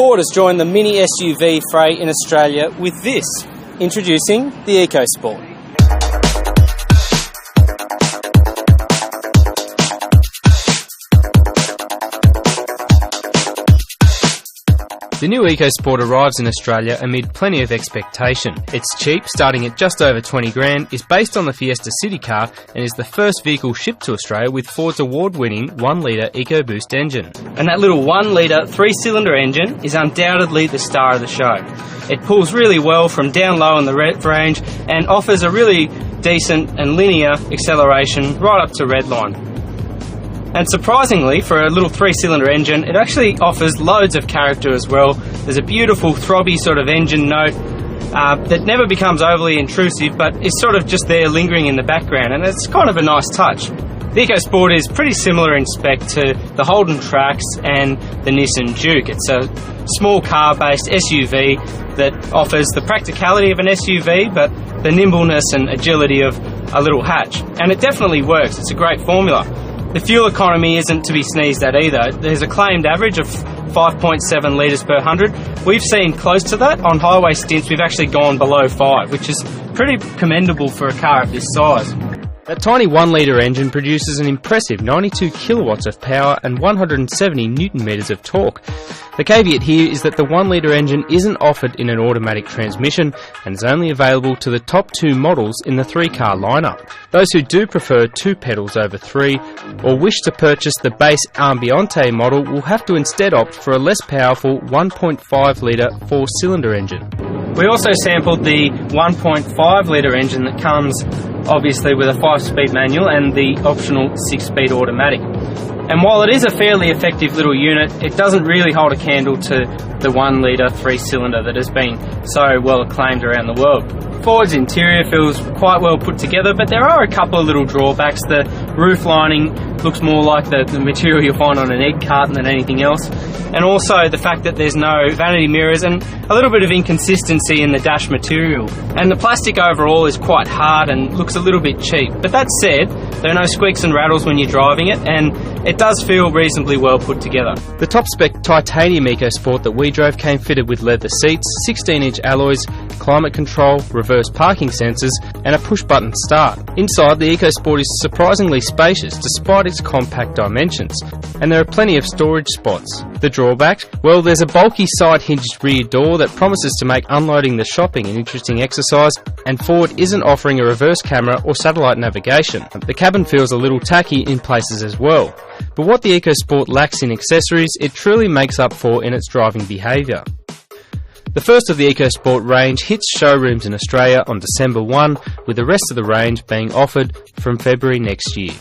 Ford has joined the mini SUV fray in Australia with this, introducing the EcoSport. The new EcoSport arrives in Australia amid plenty of expectation. It's cheap, starting at just over 20 grand, is based on the Fiesta City car and is the first vehicle shipped to Australia with Ford's award-winning 1-litre EcoBoost engine. And that little 1-litre 3-cylinder engine is undoubtedly the star of the show. It pulls really well from down low in the range and offers a really decent and linear acceleration right up to redline. And surprisingly, for a little 3-cylinder engine, it actually offers loads of character as well. There's a beautiful throbby sort of engine note that never becomes overly intrusive, but is sort of just there lingering in the background, and it's kind of a nice touch. The EcoSport is pretty similar in spec to the Holden Trax and the Nissan Juke. It's a small car-based SUV that offers the practicality of an SUV, but the nimbleness and agility of a little hatch. And it definitely works. It's a great formula. The fuel economy isn't to be sneezed at either. There's a claimed average of 5.7 litres per 100. We've seen close to that. On highway stints, we've actually gone below 5, which is pretty commendable for a car of this size. That tiny 1-litre engine produces an impressive 92 kilowatts of power and 170 newton metres of torque. The caveat here is that the 1-litre engine isn't offered in an automatic transmission and is only available to the top 2 models in the 3-car lineup. Those who do prefer 2 pedals over 3 or wish to purchase the base Ambiente model will have to instead opt for a less powerful 1.5-litre 4-cylinder engine. We also sampled the 1.5-litre engine that comes obviously with a 5-speed manual and the optional 6-speed automatic. And while it is a fairly effective little unit, it doesn't really hold a candle to the 1-litre 3-cylinder that has been so well acclaimed around the world. Ford's interior feels quite well put together, but there are a couple of little drawbacks. The roof lining looks more like the material you'll find on an egg carton than anything else. And also the fact that there's no vanity mirrors and a little bit of inconsistency in the dash material. And the plastic overall is quite hard and looks a little bit cheap. But that said, there are no squeaks and rattles when you're driving it, and it does feel reasonably well put together. The top-spec titanium EcoSport that we drove came fitted with leather seats, 16-inch alloys, climate control, reverse parking sensors, and a push-button start. Inside, the EcoSport is surprisingly spacious despite its compact dimensions, and there are plenty of storage spots. The drawback? Well, there's a bulky side-hinged rear door that promises to make unloading the shopping an interesting exercise, and Ford isn't offering a reverse camera or satellite navigation. The cabin feels a little tacky in places as well. But what the EcoSport lacks in accessories, it truly makes up for in its driving behaviour. The first of the EcoSport range hits showrooms in Australia on December 1, with the rest of the range being offered from February next year.